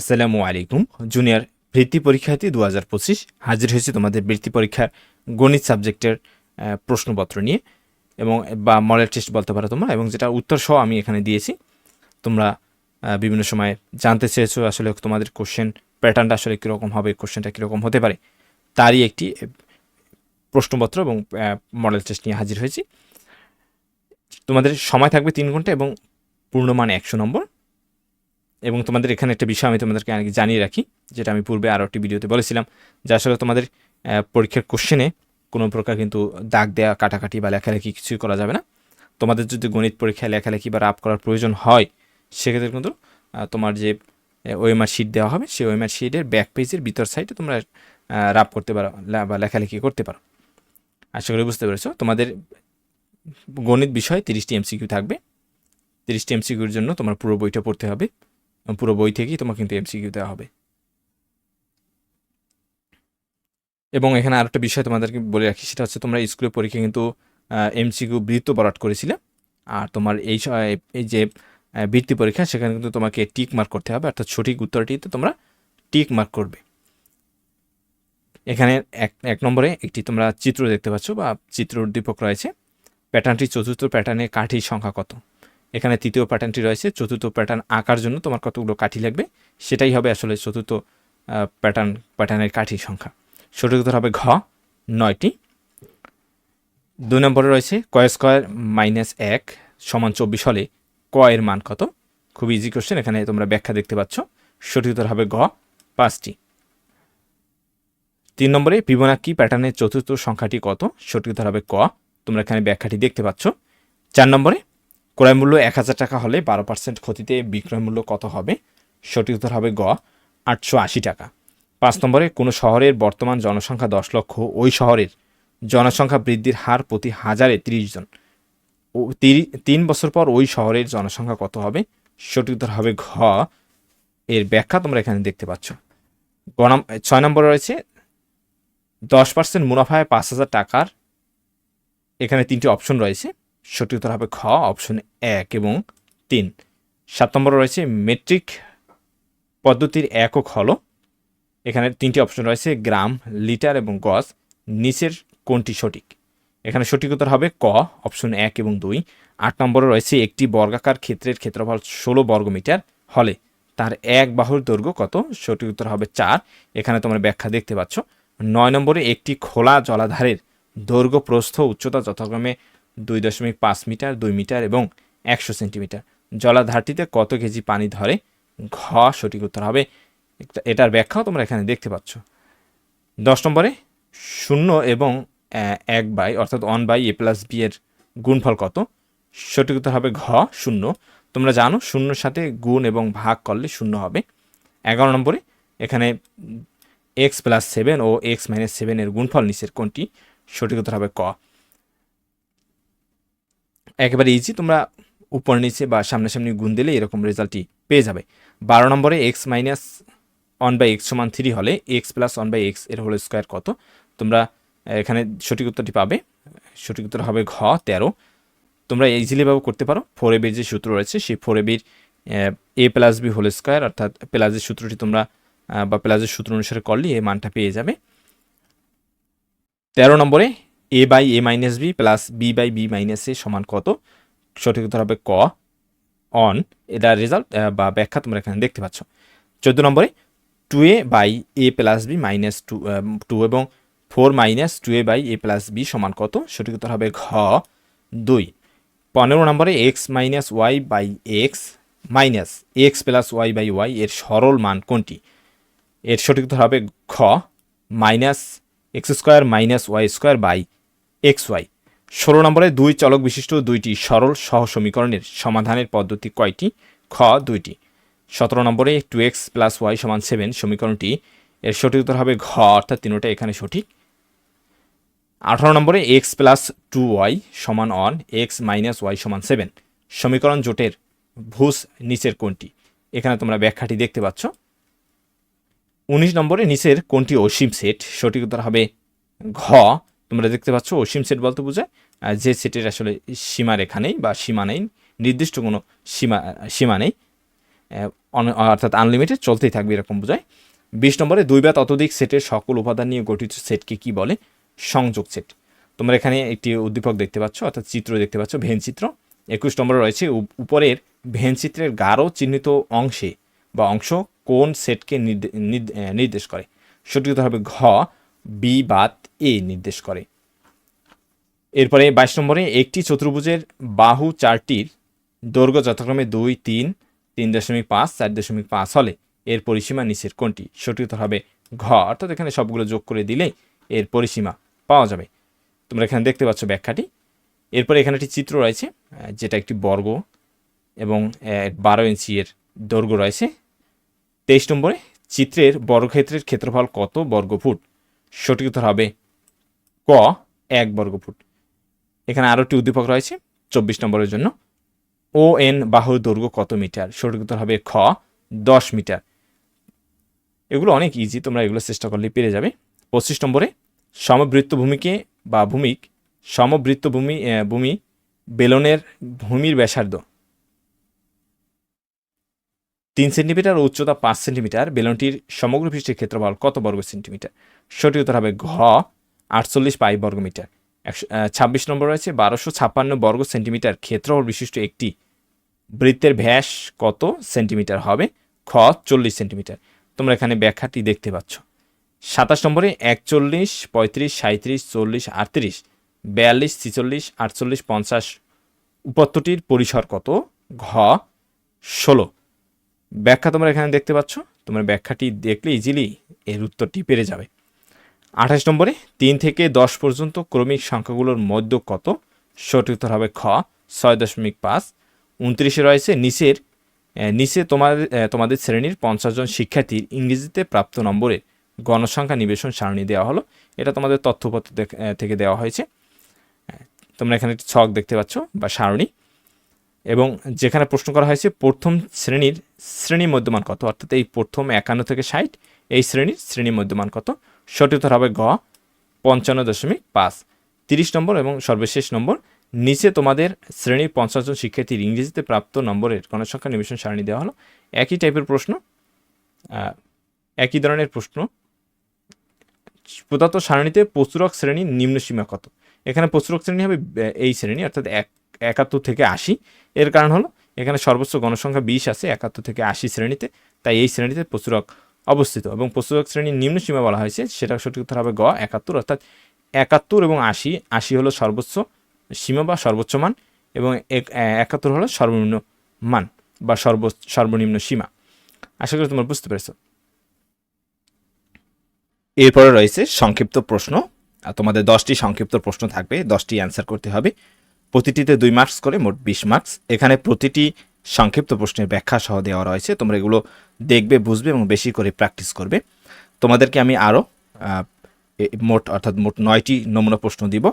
আসসালামু আলাইকুম। জুনিয়র বৃত্তি পরীক্ষার্থী 2025 হাজির হয়েছে তোমাদের বৃত্তি পরীক্ষার গণিত সাবজেক্টের প্রশ্নপত্র নিয়ে এবং বা মডেল টেস্ট বলতে পারো তোমরা, এবং যেটা উত্তর সহ আমি এখানে দিয়েছি। তোমরা বিভিন্ন সময় জানতে চেয়েছো আসলে তোমাদের কোশ্চেন প্যাটার্নটা আসলে কীরকম হবে, কোশ্চেনটা কীরকম হতে পারে, তারই একটি প্রশ্নপত্র এবং মডেল টেস্ট নিয়ে হাজির হয়েছি। তোমাদের সময় থাকবে 3 ঘন্টা এবং পূর্ণমান 100 নম্বর। এবং তোমাদের এখানে একটা বিষয় আমি তোমাদেরকে আগে জানিয়ে রাখি, যেটা আমি পূর্বে আরও একটি ভিডিওতে বলেছিলাম, যে আসলে তোমাদের পরীক্ষার কোশ্চেনে কোনো প্রকার কিন্তু দাগ দেওয়া, কাটাকাটি বা লেখালেখি কিছুই করা যাবে না। তোমাদের যদি গণিত পরীক্ষায় লেখালেখি বা রাপ করার প্রয়োজন হয়, সেক্ষেত্রে কিন্তু তোমার যে ওএমআর শিট দেওয়া হবে, সেই ওএমআর শিটের ব্যাক পেজের ভিতর সাইডে তোমরা রাপ করতে পারো বা লেখালেখি করতে পারো। আশা করি বুঝতে পেরেছো। তোমাদের গণিত বিষয়ে 30টি এমসিকিউ থাকবে। 30টি এমসিকিউর জন্য তোমার পুরো বইটা পড়তে হবে, পুরো বই থেকেই তোমাকে কিন্তু এমসিকিউ দেওয়া হবে। এবং এখানে আরেকটা বিষয় তোমাদেরকে বলে রাখি, সেটা হচ্ছে তোমরা স্কুলের পরীক্ষা কিন্তু এমসিকিউ বৃত্ত বরাট করেছিলে, আর তোমার এই যে বৃত্তি পরীক্ষা, সেখানে কিন্তু তোমাকে টিক মার্ক করতে হবে, অর্থাৎ সঠিক উত্তরটিতে তোমরা টিক মার্ক করবে। এখানে এক নম্বরে একটি তোমরা চিত্র দেখতে পাচ্ছ বা চিত্র উদ্দীপক রয়েছে। প্যাটার্নটি চতুর্থ প্যাটার্নে কাঠির সংখ্যা কত? এখানে তৃতীয় প্যাটার্নটি রয়েছে। চতুর্থ প্যাটার্ন আঁকার জন্য তোমার কতগুলো কাঠি লাগবে, সেটাই হবে আসলে চতুর্থ প্যাটার্নের কাঠির সংখ্যা। সঠিক উত্তর হবে ঘ, 9টি। 2 নম্বরে রয়েছে ক² - 1 = 24 হলে ক এর মান কত? খুব ইজি কোশ্চেন, এখানে তোমরা ব্যাখ্যা দেখতে পাচ্ছ। সঠিক উত্তর হবে ঘ, 5টি। 3 নম্বরে ফিবোনাকি প্যাটার্নের চতুর্থ সংখ্যাটি কত? সঠিক উত্তর হবে ক, তোমরা এখানে ব্যাখ্যাটি দেখতে পাচ্ছ। 4 নম্বরে ক্রয় মূল্য 1000 টাকা হলে 12% ক্ষতিতে বিক্রয় মূল্য কত হবে? সঠিক উত্তর হবে গ, 880 টাকা। 5 নম্বরে কোনো শহরের বর্তমান জনসংখ্যা 10 লক্ষ, ওই শহরের জনসংখ্যা বৃদ্ধির হার প্রতি হাজারে 30 জন। 3 বছর পর ওই শহরের জনসংখ্যা কত হবে? সঠিক উত্তর হবে ঘ, এর ব্যাখ্যা তোমরা এখানে দেখতে পাচ্ছ। 6 নম্বরে রয়েছে 10% মুনাফায় 5000 টাকার, এখানে 3টি অপশন রয়েছে। সঠিক উত্তর হবে খ, অপশন 1 এবং 3। 7 নম্বরে রয়েছে মেট্রিক পদ্ধতির একক হলো, এখানে 3টি অপশন রয়েছে, গ্রাম, লিটার এবং গজ। নিচের কোনটি সঠিক? এখানে সঠিক উত্তর হবে ক, অপশন 1 এবং 2। 8 নম্বরে রয়েছে একটি বর্গাকার ক্ষেত্রের ক্ষেত্রফল 16 বর্গমিটার হলে তার এক বাহুর দৈর্ঘ্য কত? সঠিক উত্তর হবে 4, এখানে তোমরা ব্যাখ্যা দেখতে পাচ্ছ। 9 নম্বরে একটি খোলা জলাধারের দৈর্ঘ্য, প্রস্থ, উচ্চতা যথাক্রমে 2.5 মিটার, 2 মিটার এবং 100 সেন্টিমিটার। জলাধারটিতে কত কেজি পানি ধরে? ঘ, সঠিক উত্তর হবে, এটার ব্যাখ্যাও তোমরা এখানে দেখতে পাচ্ছ। 10 নম্বরে 0 এবং 1 অর্থাৎ 1/a+b এর গুণফল কত? সঠিক উত্তর হবে ঘ, 0। তোমরা জানো 0-র সাথে গুণ এবং ভাগ করলে 0 হবে। 11 নম্বরে এখানে x+7 ও x-7 এর গুণফল নিচের কোনটি? সঠিক উত্তর হবে ক। একেবারে ইজি, তোমরা উপর নিচে বা সামনাসামনি গুণ দিলে এরকম রেজাল্টটি পেয়ে যাবে। 12 নম্বরে x-1/x = 3 হলে x+1/x এর হোল স্কোয়ার কত? তোমরা এখানে সঠিক উত্তরটি পাবে। সঠিক উত্তর হবে ঘ, 13। তোমরা ইজিলিভাবে করতে পারো। 4ab যে সূত্র রয়েছে, সেই 4ab a+b হোল স্কোয়ার, অর্থাৎ প্লাসের সূত্রটি তোমরা বা প্লাসের সূত্র অনুসারে করলে এই মানটা পেয়ে যাবে। 13 নম্বরে a/a-b প্লাস b/b-a সমান কত? সঠিক উত্তর হবে ক, অন। এটার রেজাল্ট বা ব্যাখ্যা তোমরা এখানে দেখতে পাচ্ছ। 14 নম্বরে 2a/a+b - 2 এবং 4 - 2a/a+b সমান কত? সঠিক উত্তর হবে ঘ, 2। 15 নম্বরে x - y/x মাইনাস x+y/y এর সরল মান কোনটি? এর সঠিক উত্তর হবে খ, -x² - y²/xy। 16 নম্বরে 2 চলক বিশিষ্ট 2টি সরল সহ সমীকরণের সমাধানের পদ্ধতি কয়টি? খ, 2টি। 17 নম্বরে 2x + y = 7 সমীকরণটি, এর সঠিক উত্তর হবে ঘ, অর্থাৎ 3টা এখানে সঠিক। 18 নম্বরে x + 2y = on, x - y = 7 সমীকরণ জোটের ভুজ নিচের কোনটি? এখানে তোমরা ব্যাখ্যাটি দেখতে পাচ্ছ। 19 নম্বরে নিচের কোনটি অসীম সেট? সঠিক উত্তর হবে ঘ, তোমরা দেখতে পাচ্ছ। অসীম সেট বলতে বোঝায় যে সেটের আসলে সীমারেখা নেই বা সীমা নেই, নির্দিষ্ট কোনো সীমা নেই। অর্থাৎ আনলিমিটেড চলতেই থাকবে এরকম বোঝায়। 20 নম্বরে 2 বা ততোধিক সেটের সকল উপাদান নিয়ে গঠিত সেটকে কি বলে? সংযোগ সেট। তোমরা এখানে একটি উদ্দীপক দেখতে পাচ্ছ, অর্থাৎ চিত্র দেখতে পাচ্ছ, ভেন চিত্র। 21 নম্বরে রয়েছে উপরের ভেন চিত্রের গাঢ় চিহ্নিত অংশে বা অংশ কোন সেটকে নির্দেশ করে? সঠিক উত্তর হবে ঘ, বি বাদ এ নির্দেশ করে। এরপরে 22 নম্বরে একটি চতুর্ভুজের বাহু চারটির দৈর্ঘ্য যথাক্রমে 2, 3, 3.5, 4.5 হলে এর পরিসীমা নিচের কোনটি? সঠিক উত্তর হবে ঘ, অর্থাৎ এখানে সবগুলো যোগ করে দিলে এর পরিসীমা পাওয়া যাবে। তোমরা এখানে দেখতে পাচ্ছ ব্যাখ্যাটি। এরপরে এখানে একটি চিত্র রয়েছে, যেটা একটি বর্গ এবং 12 ইঞ্চি এর দৈর্ঘ্য রয়েছে। 23 নম্বরে চিত্রের বর্গক্ষেত্রের ক্ষেত্রফল কত বর্গফুট? সঠিক উত্তর হবে ক, 1 বর্গফুট। এখানে আরও একটি উদ্দীপক রয়েছে 24 নম্বরের জন্য। ও এন বাহুর দৈর্ঘ্য কত মিটার? সঠিক উত্তর হবে খ, 10 মিটার। এগুলো অনেক ইজি, তোমরা এগুলো চেষ্টা করলে পেরে যাবে। 25 নম্বরে সমবৃত্ত ভূমিকে বা সমবৃত্ত ভূমি বেলনের ভূমির ব্যাসার্ধ 3 সেন্টিমিটার ও উচ্চতা 5 সেন্টিমিটার, বেলনটির সমগ্র পৃষ্ঠের ক্ষেত্রফল কত বর্গ সেন্টিমিটার? সঠিক উত্তর হবে ঘ, 48 পাই বর্গমিটার। 26 নম্বর রয়েছে 1256 বর্গ সেন্টিমিটার ক্ষেত্রফল বিশিষ্ট একটি বৃত্তের ব্যাস কত সেন্টিমিটার হবে? খ, 40 সেন্টিমিটার। তোমরা এখানে ব্যাখ্যাটি দেখতে পাচ্ছ। 27 নম্বরে 41, 35, 37, 40, 38, 42, 46, 48, 50 উপত্যটির পরিসর কত? ঘ, 16। ব্যাখ্যা তোমরা এখানে দেখতে পাচ্ছ। তোমরা ব্যাখ্যাটি দেখলে ইজিলি এর উত্তরটি পেরে যাবে। 28 নম্বরে 3 থেকে 10 পর্যন্ত ক্রমিক সংখ্যাগুলোর মধ্য কত? সঠিক উত্তর হবে খ, 6.5। 29 রয়েছে নিচে তোমাদের শ্রেণীর 50 জন শিক্ষার্থীর ইংরেজিতে প্রাপ্ত নম্বরের গণসংখ্যা নিবেশন সারণী দেওয়া হলো। এটা তোমাদের তথ্যপত্র থেকে দেওয়া হয়েছে। তোমরা এখানে একটি ছক দেখতে পাচ্ছ বা সারণী, এবং যেখানে প্রশ্ন করা হয়েছে প্রথম শ্রেণীর মধ্যমান কত, অর্থাৎ এই প্রথম 51 থেকে 60 এই শ্রেণীর মধ্যমান কত? সঠিক উত্তর হবে গ, 55.5। 30 নম্বর এবং সর্বশেষ নম্বর, নিচে তোমাদের শ্রেণীর 50 জন শিক্ষার্থীর ইংরেজিতে প্রাপ্ত নম্বরের গণসংখ্যা নিবেশন সারণী দেওয়া হলো। একই টাইপের প্রশ্ন, একই ধরনের প্রশ্ন। প্রদত্ত সারণীতে প্রচুরক শ্রেণীর নিম্ন সীমা কত? এখানে প্রচুরক শ্রেণী হবে এই শ্রেণী, অর্থাৎ 71 থেকে 80। এর কারণ হলো এখানে সর্বোচ্চ গণসংখ্যা 20 আছে 71 থেকে 80 শ্রেণীতে, তাই এই শ্রেণীতে প্রচুরক অবস্থিত। এবং প্রচুরক শ্রেণীর নিম্ন সীমা বলা হয়েছে, সেটা সঠিক উত্তর হবে গ, 71। অর্থাৎ 71 এবং 80 হলো সর্বোচ্চ সীমা বা সর্বোচ্চ মান, এবং 71 হলো সর্বনিম্ন মান বা সর্বনিম্ন সীমা। আশা করি তোমরা বুঝতে পেরেছো। এরপরে রয়েছে সংক্ষিপ্ত প্রশ্ন। তোমাদের 10টি সংক্ষিপ্ত প্রশ্ন থাকবে, 10টি অ্যান্সার করতে হবে। প্রতিটিতে 2 মার্কস করে, মোট 20 মার্কস। এখানে প্রতিটি সংক্ষিপ্ত প্রশ্নের ব্যাখ্যা সহ দেওয়া রয়েছে। তোমরা এগুলো দেখবে, বুঝবে এবং বেশি করে প্র্যাকটিস করবে। তোমাদেরকে আমি আরও মোট 9টি নমুনা প্রশ্ন দিব।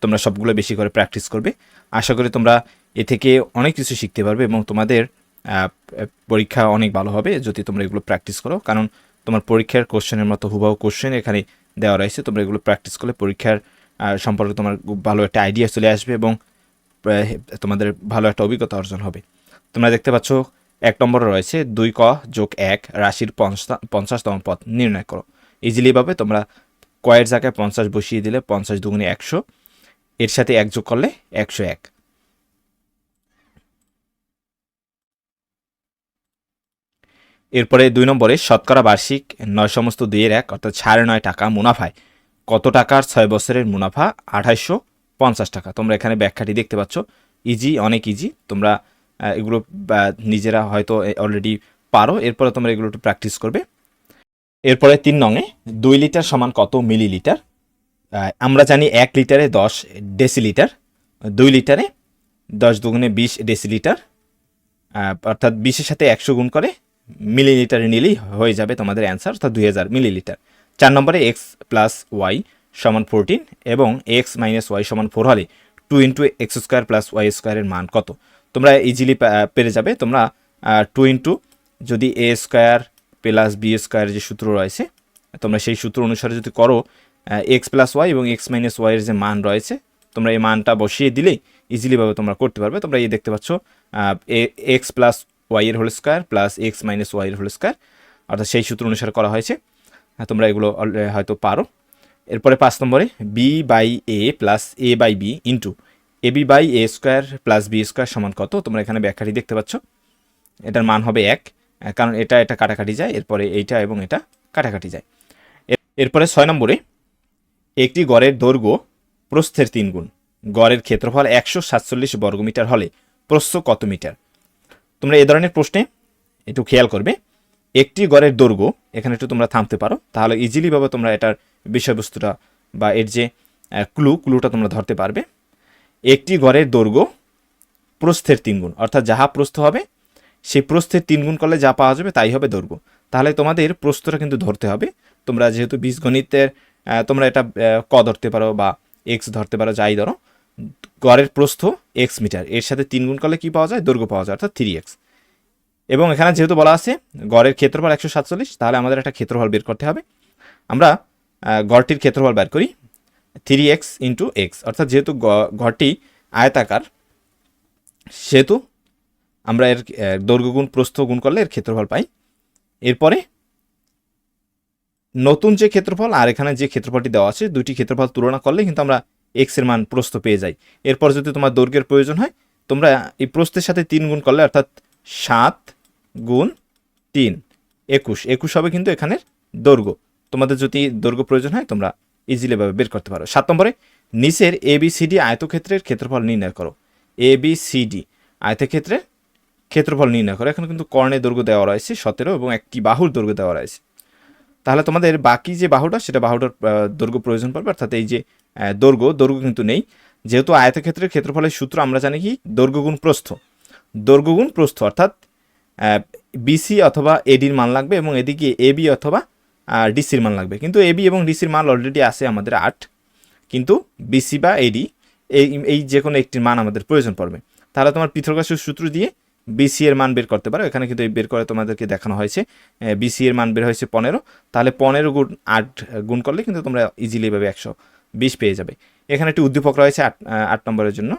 তোমরা সবগুলো বেশি করে প্র্যাকটিস করবে। আশা করি তোমরা এ থেকে অনেক কিছু শিখতে পারবে এবং তোমাদের পরীক্ষা অনেক ভালো হবে যদি তোমরা এগুলো প্র্যাকটিস করো। কারণ তোমার পরীক্ষার কোশ্চেনের মতো হুবহু কোশ্চেন এখানে দেওয়া রয়েছে। তোমরা এগুলো প্র্যাকটিস করলে পরীক্ষার সম্পর্কে তোমার ভালো একটা আইডিয়া চলে আসবে এবং তোমাদের ভালো একটা অভিজ্ঞতা অর্জন হবে। তোমরা দেখতে পাচ্ছ 1 নম্বরে রয়েছে 2ক যোগ 1 রাশির 50তম পদ নির্ণয় করো। ইজিলিভাবে তোমরা কয়ের জায়গায় 50 বসিয়ে দিলে 50 দুগুণে 100, এর সাথে 1 যোগ করলে 101। এরপরে 2 নম্বরে শতকরা বার্ষিক 9 সমস্ত 2/1 অর্থাৎ 9.5 টাকা মুনাফায় কত টাকার 6 বছরের মুনাফা? 2850 টাকা। তোমরা এখানে ব্যাখ্যাটি দেখতে পাচ্ছ। ইজি, অনেক ইজি। তোমরা এগুলো নিজেরা হয়তো অলরেডি পারো, এরপরে তোমরা এগুলো একটু প্র্যাকটিস করবে। এরপরে 3 নঙে 2 লিটার সমান কত মিলিলিটার? আমরা জানি 1 লিটারে 10 ডেসিলিটার, 2 লিটারে 10 দুগুণে 20 ডেসিলিটার, অর্থাৎ 20-এর সাথে 100 গুণ করে মিলিলিটারে নিলেই হয়ে যাবে তোমাদের অ্যান্সার, অর্থাৎ 2000 মিলিলিটার। 4 নম্বরে x প্লাস ওয়াই সমান 14 এবং x মাইনাস ওয়াই সমান 4 হলে 2 into X square plus Y স্কোয়ারের মান কত? তোমরা ইজিলি পেরে যাবে। তোমরা 2 ইন্টু যদি এ স্কোয়ার প্লাস বি স্কোয়ার যে সূত্র রয়েছে, তোমরা সেই সূত্র অনুসারে যদি করো, এক্স প্লাস ওয়াই এবং এক্স মাইনাস ওয়াইয়ের যে মান রয়েছে, তোমরা এই মানটা বসিয়ে দিলেই ইজিলিভাবে তোমরা করতে পারবে। তোমরা এই দেখতে পাচ্ছ এক্স প্লাস ওয়াই এর whole square plus X minus Y এর হোল স্কোয়ার, অর্থাৎ সেই সূত্র অনুসারে করা হয়েছে। তোমরা এগুলো হয়তো পারো। এরপরে 5 নম্বরে B by A plus A by B into A B by A square plus B square সমান কত? তোমরা এখানে ব্যাখ্যাটি দেখতে পাচ্ছ, এটার মান হবে 1, কারণ এটা কাটাকাটি যায়, এরপরে এইটা এবং এটা কাটাকাটি যায়। এরপরে 6 নম্বরে একটি গড়ের দৈর্ঘ্য প্রস্থের 3 গুণ, গড়ের ক্ষেত্রফল 147 বর্গমিটার হলে প্রস্থ কত মিটার? তোমরা এ ধরনের প্রশ্নে একটু খেয়াল করবে, একটি গড়ের দৈর্ঘ্য, এখানে একটু তোমরা থামতে পারো, তাহলে ইজিলিভাবে তোমরা এটার বিষয়বস্তুটা বা এর যে ক্লুটা তোমরা ধরতে পারবে। একটি গড়ের দৈর্ঘ্য প্রস্থের 3 গুণ, অর্থাৎ যাহা প্রস্থ হবে সেই প্রস্থের 3 গুণ করলে যা পাওয়া যাবে তাই হবে দৈর্ঘ্য। তাহলে তোমাদের প্রস্থটা কিন্তু ধরতে হবে। তোমরা যেহেতু বীজগণিতের তোমরা এটা ক ধরতে পারো বা এক্স ধরতে পারো, যাই ধরো, গড়ের প্রস্থ এক্স মিটার, এর সাথে 3 গুণ করলে কি পাওয়া যায়? দৈর্ঘ্য পাওয়া যায়, অর্থাৎ 3x। এবং এখানে যেহেতু বলা আছে গড়ের ক্ষেত্রফল 147, তাহলে আমাদের একটা ক্ষেত্রফল বের করতে হবে। আমরা গড়টির ক্ষেত্রফল বের করি 3x ইন্টু এক্স, অর্থাৎ যেহেতু ঘরটি আয়তাকার সেহেতু আমরা এর দৈর্ঘ্য গুণ প্রস্থ গুণ করলে এর ক্ষেত্রফল পাই। এরপরে নতুন যে ক্ষেত্রফল আর এখানে যে ক্ষেত্রফলটি দেওয়া আছে, দুইটি ক্ষেত্রফল তুলনা করলে কিন্তু আমরা এক্স এর মান প্রস্থ পেয়ে যাই। এরপর যদি তোমার দৈর্ঘ্যের প্রয়োজন হয়, তোমরা এই প্রস্থের সাথে 3 গুণ করলে, অর্থাৎ 7 গুণ 3 21 হবে কিন্তু এখানের দৈর্ঘ্য। তোমাদের যদি দৈর্ঘ্য প্রয়োজন হয় তোমরা ইজিলিভাবে বের করতে পারো। 7 নম্বরে নিচের ABCD আয়তক্ষেত্রের ক্ষেত্রফল নির্ণয় করো। ABCD আয়তক্ষেত্রের ক্ষেত্রফল নির্ণয় করো। এখানে কিন্তু কর্ণের দৈর্ঘ্য দেওয়া রয়েছে 17 এবং একটি বাহুর দৈর্ঘ্য দেওয়া রয়েছে। তাহলে তোমাদের বাকি যে বাহুটা, সেটা বাহুটার দৈর্ঘ্য প্রয়োজন পড়বে, অর্থাৎ এই যে দৈর্ঘ্য কিন্তু নেই, যেহেতু আয়তক্ষেত্রের ক্ষেত্রফলের সূত্র আমরা জানি কি? দৈর্ঘ্য গুণ প্রস্থ, অর্থাৎ বিসি অথবা এডির মান লাগবে এবং এদিকে এবি অথবা ডিসির মান লাগবে। কিন্তু এবি এবং ডিসির মান অলরেডি আছে আমাদের 8, কিন্তু বিসি বা এডি এই যে কোনো একটির মান আমাদের প্রয়োজন পড়বে। তাহলে তোমার পিথাগোরাসের সূত্র দিয়ে বিসি এর মান বের করতে পারো। এখানে কিন্তু বের করে তোমাদেরকে দেখানো হয়েছে, বিসি এর মান বের হয়েছে 15, তাহলে 15 গুণ 8 গুণ করলে কিন্তু তোমরা ইজিলি ভাবে 120 পেয়ে যাবে। এখানে একটি উদ্দীপক রয়েছে 8 নম্বরের জন্য।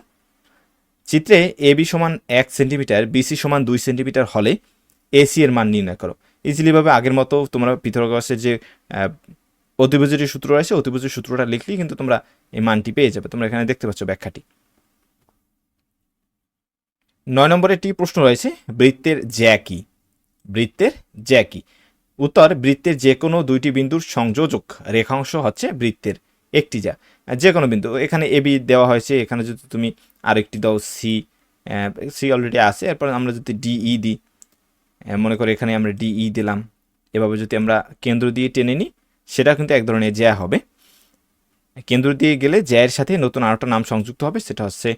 চিত্রে এবি সমান 1 সেন্টিমিটার, বিসি সমান 2 সেন্টিমিটার হলে এসি এর মান নির্ণয় করো। ইজিলিভাবে আগের মতো তোমরা পিথাগোরাসের যে অতিভুজের সূত্র রয়েছে, অতিভুজের সূত্রটা লিখলেই কিন্তু তোমরা এই মানটি পেয়ে যাবে। তোমরা এখানে দেখতে পাচ্ছ ব্যাখ্যাটি। 9 নম্বরে একটি প্রশ্ন রয়েছে, বৃত্তের জ্যা কি? উত্তর, বৃত্তের যে কোনো দুইটি বিন্দুর সংযোজক রেখাংশ হচ্ছে বৃত্তের একটি জ্যা। যে কোনো বিন্দু, এখানে এবি দেওয়া হয়েছে, এখানে যদি তুমি আরেকটি দাও সি অলরেডি আছে, এরপর আমরা যদি ডিই দিই, মনে করে এখানে আমরা ডিই দিলাম, এভাবে যদি আমরা কেন্দ্র দিয়ে টেনে নিই, সেটা কিন্তু এক ধরনের জ্যা হবে। কেন্দ্র দিয়ে গেলে জ্যায়ের সাথে নতুন আরেকটা নাম সংযুক্ত হবে, সেটা হচ্ছে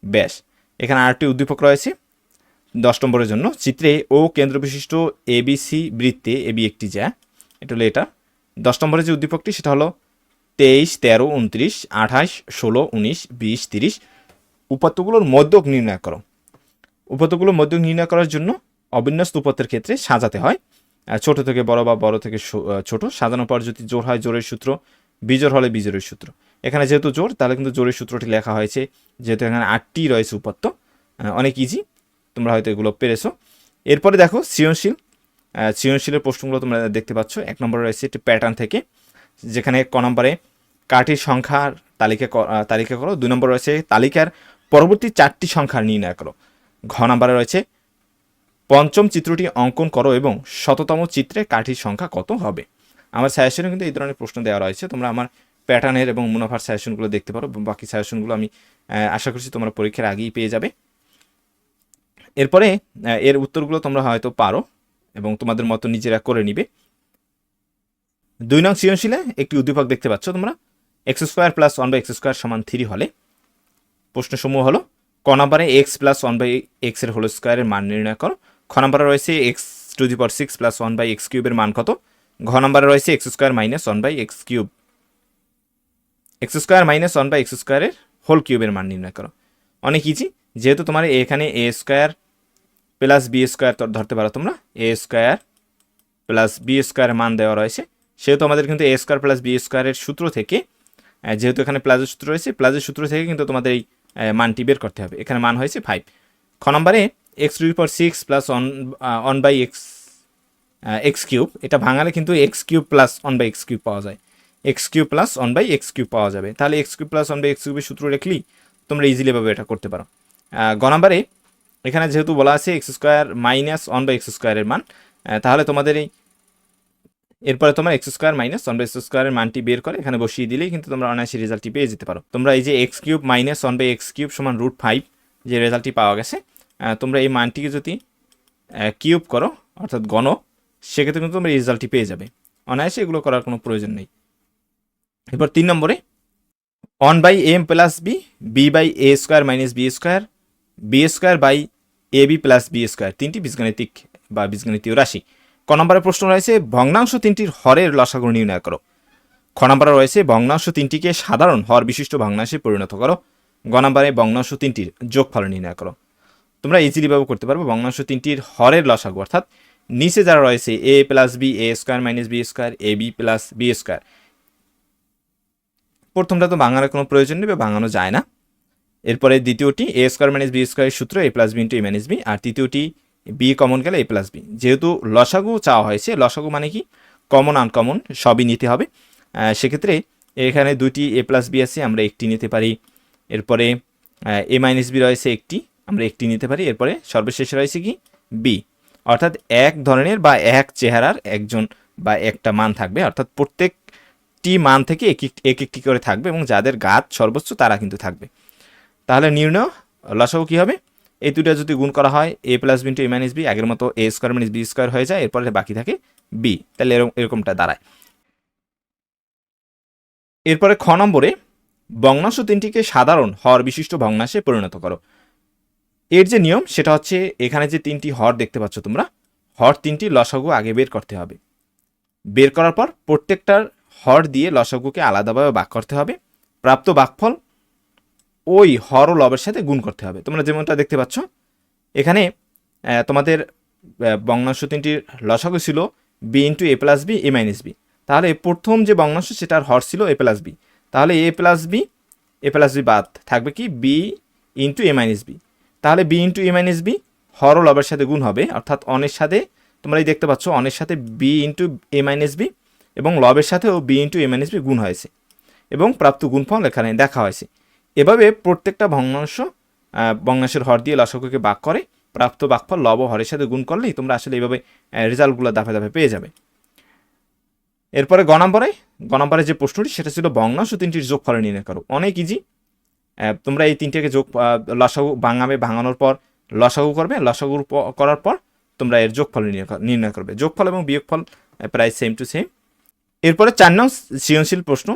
ব্যাস। এখানে আরেকটি উদ্দীপক রয়েছে 10 নম্বরের জন্য, চিত্রে ও কেন্দ্র বিশিষ্ট এবিসি বৃত্তে এবি একটি জ্যা। এটা হলো এটা 10 নম্বরের যে উদ্দীপকটি, সেটা হলো 23, 13, 29, 28, 16, 19, 20, 30 উপাত্তগুলোর মধ্যক নির্ণয় করো। উপাত্তগুলোর মধ্যক নির্ণয় করার জন্য অবিন্যস্ত উপাত্তের ক্ষেত্রে সাজাতে হয় ছোট থেকে বড় বা বড় থেকে ছোট। সাজানোর পর যদি জোড় হয় জোড়ের সূত্র, বিজোড় হলে বিজোড়ের সূত্র। এখানে যেহেতু জোড়, তাহলে কিন্তু জোড়ের সূত্রটি লেখা হয়েছে, যেহেতু এখানে 8টি রয়েছে উপাত্ত, অনেক ইজি, তোমরা হয়তো এগুলো পেরেছো। এরপরে দেখো সৃজনশীলের প্রশ্নগুলো তোমরা দেখতে পাচ্ছ। 1 নম্বরে রয়েছে একটি প্যাটার্ন থেকে, যেখানে ক নম্বরে কাঠির সংখ্যার তালিকা করো। 2 নম্বরে রয়েছে তালিকার পরবর্তী 4টি সংখ্যা নির্ণয় করো। ঘ নম্বরে রয়েছে পঞ্চম চিত্রটি অঙ্কন করো এবং শততম চিত্রে কাঠির সংখ্যা কত হবে। আমার সাজেশনে কিন্তু এই ধরনের প্রশ্ন দেওয়া রয়েছে, তোমরা আমার প্যাটার্নের এবং মুনাফার সাজেশনগুলো দেখতে পারো। বাকি সাজেশনগুলো আমি আশা করছি তোমরা পরীক্ষার আগেই পেয়ে যাবে। এরপরে এর উত্তরগুলো তোমরা হয়তো পারো এবং তোমাদের মতো নিজেরা করে নিবে। 2 নং সৃজনশীলে একটি উদ্দীপক দেখতে পাচ্ছ তোমরা, x square plus 1/x square সমান 3 হলে প্রশ্নসমূহ হলো, ক নম্বরে এক্স প্লাস 1/x এর হোল স্কোয়ারের মান নির্ণয় করো। খ নম্বরে রয়েছে x⁶ প্লাস 1/x কিউবের মান কত। ঘ নম্বরে রয়েছে x square minus 1/x cube, x square minus 1/x স্কোয়ারের হোল কিউবের মান নির্ণয় করো। অনেক ইজি, যেহেতু তোমার এখানে এ স্কোয়ার প্লাস বি স্কোয়ার ধরতে পারো তোমরা, এ স্কোয়ার প্লাস বি স্কোয়ারের মান দেওয়া রয়েছে, সেহেতু আমাদের কিন্তু এ স্কোয়ার প্লাস বি স্কোয়ারের সূত্র থেকে, যেহেতু এখানে প্লাসের সূত্র রয়েছে, প্লাসের সূত্র থেকে কিন্তু তোমাদের এই মানটি বের করতে হবে। এখানে মান হয়েছে 5। খ নম্বরে x to the power 6 plus 1/x x cube, এটা ভাঙালে কিন্তু x cube plus 1/x cube পাওয়া যায়, x cube plus 1/x cube পাওয়া যাবে। তাহলে এক্স কিউব প্লাস 1/x কিউবের সূত্র রাখলি তোমরা ইজিলি ভাবে এটা করতে পারো। গ নাম্বারে এখানে যেহেতু বলা আছে এক্স স্কোয়ার মাইনাস 1/x স্কোয়ারের মান, তাহলে তোমাদের এরপরে তোমার এক্স স্কোয়ার মাইনাস 1/x স্কোয়ারের মানটি বের করে এখানে বসিয়ে দিলেই কিন্তু তোমরা অনায়াসে রেজাল্টটি পেয়ে যেতে পারো। তোমরা এই যে x cube minus 1/x cube সমান √5 যে রেজাল্টটি পাওয়া গেছে, তোমরা এই মানটিকে যদি কিউব করো অর্থাৎ গণ, সেক্ষেত্রে কিন্তু তোমরা এই রেজাল্টটি পেয়ে যাবে। অনায়াসে এগুলো করার কোনো প্রয়োজন নেই। এরপর 3 নম্বরে 1/m plus B, b/a square minus B square, B square by A B plus B square, তিনটি বীজগাণিতিক বা বীজগণিতীয় রাশি। ক নম্বরের প্রশ্ন রয়েছে ভগ্নাংশ তিনটির হরের লসাগু নির্ণয় করো। খ নম্বরে রয়েছে ভগ্নাংশ তিনটিকে সাধারণ হর বিশিষ্ট ভগ্নাংশে পরিণত করো। গ নম্বরে ভগ্নাংশ তিনটির যোগফল নির্ণয় করো। তোমরা ইজিলি ভাবে করতে পারবে ভগ্নাংশ তিনটির হরের লসাগু, অর্থাৎ নিচে যারা রয়েছে এ প্লাস বি, এ স্কোয়ার মাইনাস বি স্কোয়ার, এ বি প্লাস বি স্কোয়ার, প্রথমটা তো ভাঙানোর কোনো প্রয়োজন নেই বা ভাঙানো যায় না। এরপরে দ্বিতীয়টি এ স্কোয়ার মাইনাস বি স্কোয়ারের সূত্র এ প্লাস বি ইন্টু এ মাইনাস বি, আর তৃতীয়টি বি কমন গেলে এ প্লাস বি। যেহেতু লসাগু চাওয়া হয়েছে, লসাগু মানে কি কমন আনকমন সবই নিতে হবে, সেক্ষেত্রে এখানে দুটি এ প্লাস বি আছে, আমরা একটি নিতে পারি। এরপরে এ মাইনাস বি রয়েছে একটি, আমরা একটি নিতে পারি। এরপরে সর্বশেষ রয়েছে কি বি, অর্থাৎ এক ধরনের বা এক চেহারার একজন বা একটা মান থাকবে, অর্থাৎ প্রত্যেকটি মান থেকে এক একটি করে থাকবে এবং যাদের ঘাত সর্বোচ্চ তারা কিন্তু থাকবে। তাহলে নির্ণয় লসাগু কী হবে, এই দুটো যদি গুণ করা হয় এ প্লাস বি ইন্টু এ মাইনাস বি, আগের মতো এ স্কোয়ার মাইনাস বি স্কোয়ার হয়ে যায়, এরপরে বাকি থাকে বি, তাহলে এরকমটা দাঁড়ায়। এরপরে খ নম্বরে ভগ্নাংশ তিনটিকে সাধারণ হর বিশিষ্ট ভগ্নাংশে পরিণত করো। এর যে নিয়ম সেটা হচ্ছে এখানে যে তিনটি হর দেখতে পাচ্ছ তোমরা, হর তিনটি লসাগু আগে বের করতে হবে। বের করার পর প্রত্যেকটার হর দিয়ে লসাগুকে আলাদাভাবে ভাগ করতে হবে, প্রাপ্ত ভাগফল ওই হর ও লবের সাথে গুণ করতে হবে। তোমরা যেমনটা দেখতে পাচ্ছ এখানে তোমাদের ভগ্নাংশ তিনটির লসাগু ছিল B into A plus B A minus B, তাহলে প্রথম যে ভগ্নাংশ সেটার হর ছিল এ প্লাস বি, তাহলে এ প্লাস বি বাদ থাকবে কি বি ইন্টু এ মাইনাস বি, তাহলে বি ইন্টু এ মাইনাস বি হর ও লবের সাথে গুণ হবে, অর্থাৎ অনের সাথে তোমরা এই দেখতে পাচ্ছ অনের সাথে বি ইন্টু এ মাইনাস বি এবং লবের সাথেও বি ইন্টু এ মাইনাস বি গুণ হয়েছে এবং প্রাপ্ত গুণফল এখানে দেখা হয়েছে। এভাবে প্রত্যেকটা ভগ্নাংশের হর দিয়ে লসাগুকে ভাগ করে প্রাপ্ত ভাগফল লব ও হরের সাথে গুণ করলেই তোমরা আসলে এইভাবে রেজাল্টগুলো দাফে দাফে পেয়ে যাবে। এরপরে গ নম্বরে যে প্রশ্নটি সেটা ছিল ভগ্নাংশ তিনটির যোগফল নির্ণয় করো। অনেক ইজি, তোমরা এই তিনটাকে লসাগু ভাঙানোর পর লসাগু করবে, লসাগু করার পর তোমরা এর যোগফল নির্ণয় করবে। যোগফল এবং বিয়োগফল প্রায় সেম টু সেম। এরপরে 4 নং সৃজনশীল প্রশ্ন,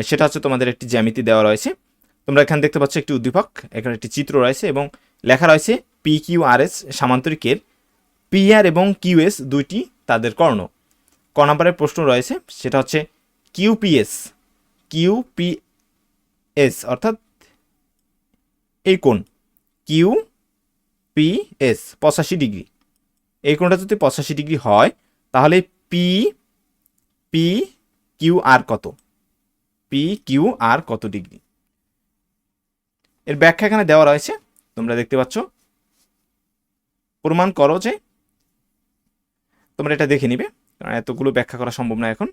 সেটা হচ্ছে তোমাদের একটি জ্যামিতি দেওয়া রয়েছে। তোমরা এখানে দেখতে পাচ্ছ একটি উদ্দীপক, এখানে একটি চিত্র রয়েছে এবং লেখা রয়েছে P Q R S সামান্তরিকের P R এবং কিউ এস দুইটি তাদের কর্ণ। ক নম্বরের প্রশ্ন রয়েছে সেটা হচ্ছে কিউপিএস অর্থাৎ এই কোণ কিউপিএস 85 ডিগ্রি, এই কোণটা যদি 85 ডিগ্রি হয় তাহলে পি কিউ আর কত ডিগ্রি, এর ব্যাখ্যা এখানে দেওয়া রয়েছে তোমরা দেখতে পাচ্ছ। প্রমাণ করো যে, তোমরা এটা দেখে নিবে কারণ এতগুলো ব্যাখ্যা করা সম্ভব না এখন।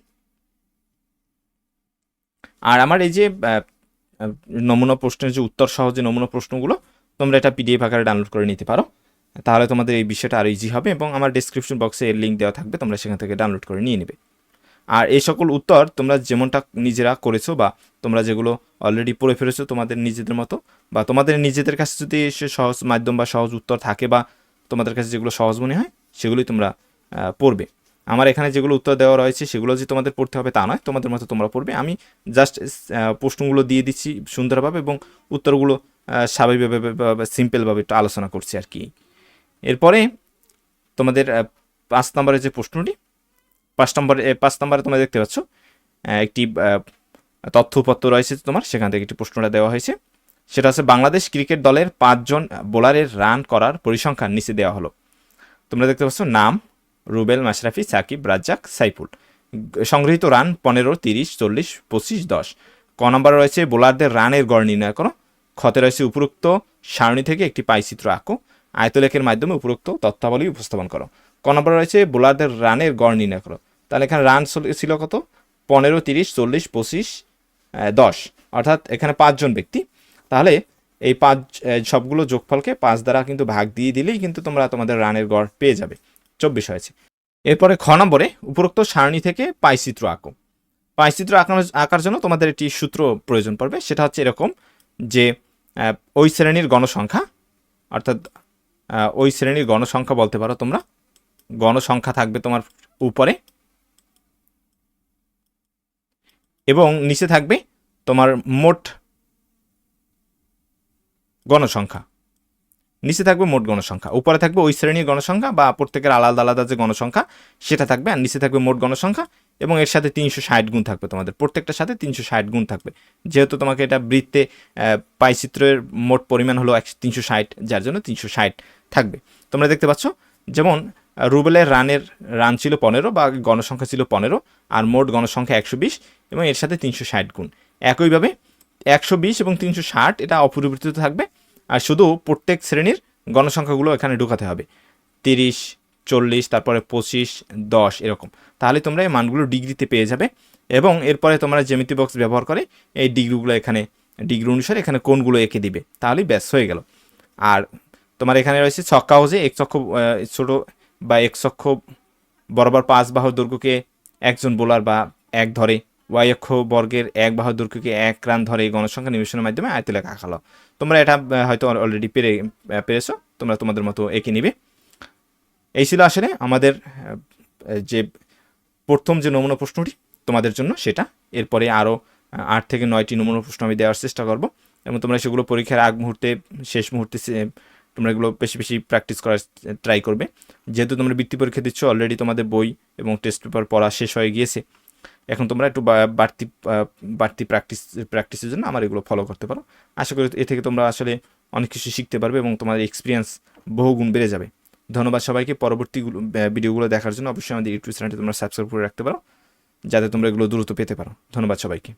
আর আমার এই যে নমুনা প্রশ্নের যে উত্তর সহ যে নমুনা প্রশ্নগুলো তোমরা এটা পিডিএফ আকারে ডাউনলোড করে নিতে পারো, তাহলে তোমাদের এই বিষয়টা আরও ইজি হবে এবং আমার ডেসক্রিপশন বক্সে এর লিঙ্ক দেওয়া থাকবে, তোমরা সেখান থেকে ডাউনলোড করে নিয়ে নেবে। আর এই সকল উত্তর তোমরা যেমনটা নিজেরা করেছো বা তোমরা যেগুলো অলরেডি পড়ে ফেলেছো তোমাদের নিজেদের মতো, বা তোমাদের নিজেদের কাছে যদি সহজ মাধ্যম বা সহজ উত্তর থাকে বা তোমাদের কাছে যেগুলো সহজ মনে হয় সেগুলোই তোমরা পড়বে। আমার এখানে যেগুলো উত্তর দেওয়া রয়েছে সেগুলো যে তোমাদের পড়তে হবে তা নয়, তোমাদের মতো তোমরা পড়বে। আমি জাস্ট প্রশ্নগুলো দিয়ে দিচ্ছি সুন্দরভাবে এবং উত্তরগুলো স্বাভাবিকভাবে বা সিম্পলভাবে একটু আলোচনা করছি আর কি। এরপরে তোমাদের 5 নম্বরের যে প্রশ্নটি, 5 নম্বরে তোমরা দেখতে পাচ্ছ একটি তথ্য উপাত্ত রয়েছে তোমার, সেখান থেকে একটি প্রশ্নটা দেওয়া হয়েছে। সেটা হচ্ছে বাংলাদেশ ক্রিকেট দলের 5 জন বোলারের রান করার পরিসংখ্যান নিচে দেওয়া হলো। তোমরা দেখতে পাচ্ছ নাম রুবেল, মাশরাফি, সাকিব, রাজ্জাক, সাইফুল। সংগৃহীত রান 15, 30, 40, 25, 10। ক নম্বরে রয়েছে বোলারদের রানের গড় নির্ণয় করো। খতে রয়েছে উপরোক্ত সারণী থেকে একটি পাইচিত্র আঁকো। আয়তলেখের মাধ্যমে উপরোক্ত তথ্যাবলী উপস্থাপন করো। ক নম্বরে রয়েছে বোলারদের রানের গড় নির্ণয় করো। তাহলে এখানে রান ছিল কত? 15, 30, 40, 25, 10, অর্থাৎ এখানে 5 জন ব্যক্তি। তাহলে এই 5 সবগুলো যোগফলকে 5 দ্বারা কিন্তু ভাগ দিয়ে দিলেই কিন্তু তোমরা তোমাদের রানের গড় পেয়ে যাবে। 24 হয়েছে। এরপরে খ নম্বরে উপরোক্ত সারণী থেকে পাইচিত্র আঁকো। পাইচিত্র আঁকার জন্য তোমাদের একটি সূত্র প্রয়োজন পড়বে, সেটা হচ্ছে এরকম যে ওই শ্রেণীর গণসংখ্যা, অর্থাৎ ওই শ্রেণীর গণসংখ্যা বলতে পারো তোমরা, গণসংখ্যা থাকবে তোমার উপরে এবং নিচে থাকবে তোমার মোট গণসংখ্যা। নিচে থাকবে মোট গণসংখ্যা, উপরে থাকবে ওই শ্রেণীর গণসংখ্যা বা প্রত্যেকের আলাদা আলাদা যে গণসংখ্যা সেটা থাকবে, আর নিচে থাকবে মোট গণসংখ্যা এবং এর সাথে 360 গুণ থাকবে, তোমাদের প্রত্যেকটার সাথে 360 গুণ থাকবে। যেহেতু তোমাকে এটা বৃত্তে পাইচিত্রের মোট পরিমাণ হলো 360, যার জন্য 360 থাকবে। তোমরা দেখতে পাচ্ছ যেমন রুবেলের রান ছিল 15 বা গণসংখ্যা ছিল 15 আর মোট গণসংখ্যা 120 এবং এর সাথে 360 গুণ। একইভাবে 120 এবং 360 এটা অপরিবর্তিত থাকবে, আর শুধু প্রত্যেক শ্রেণীর গণসংখ্যাগুলো এখানে ঢুকাতে হবে, 30, 40, তারপরে 25, 10 এরকম। তাহলে তোমরা এই মানগুলো ডিগ্রিতে পেয়ে যাবে এবং এরপরে তোমরা জ্যামিতি বক্স ব্যবহার করে এই ডিগ্রিগুলো এখানে ডিগ্রি অনুসারে এখানে কোণগুলো এঁকে দিবে, তাহলেই ব্যাস হয়ে গেল। আর তোমার এখানে রয়েছে ছক্কা হাউসে এক অক্ষ ছোট বা এক অক্ষ বরাবর 5 বাহুর দৈর্ঘ্যকে একজন বোলার বা 1 ধরে, ওয়াই অক্ষ বর্গের 1 বাহুর দৈর্ঘ্যকে 1 রান ধরে এই গণসংখ্যা নিবেশনের মাধ্যমে আয়তলেখ আঁকালো। তোমরা এটা হয়তো অলরেডি পেরেছো, তোমরা তোমাদের মতো এঁকে নিবে। এই ছিল আসলে আমাদের যে প্রথম যে নমুনা প্রশ্নটি তোমাদের জন্য সেটা। এরপরে আরও 8 থেকে 9টি নমুনা প্রশ্ন আমি দেওয়ার চেষ্টা করব এবং তোমরা সেগুলো পরীক্ষার আগ মুহূর্তে শেষ মুহূর্তে তোমরা এগুলো বেশি বেশি প্র্যাকটিস করার ট্রাই করবে। যেহেতু তোমরা বৃত্তি পরীক্ষা দিচ্ছ, অলরেডি তোমাদের বই এবং টেস্ট পেপার পড়া শেষ হয়ে গিয়েছে, এখন তোমরা একটু বাড়তি প্র্যাকটিসের জন্য আমার এগুলো ফলো করতে পারো। আশা করি এ থেকে তোমরা আসলে অনেক কিছু শিখতে পারবে এবং তোমার এক্সপিরিয়েন্স বহুগুণ বেড়ে যাবে। ধন্যবাদ সবাইকে। পরবর্তী ভিডিওগুলো দেখার জন্য অবশ্যই আমাদের ইউটিউব চ্যানেলটি তোমরা সাবস্ক্রাইব করে রাখতে পারো, যাতে তোমরা এগুলো দ্রুত পেতে পারো। ধন্যবাদ সবাইকে।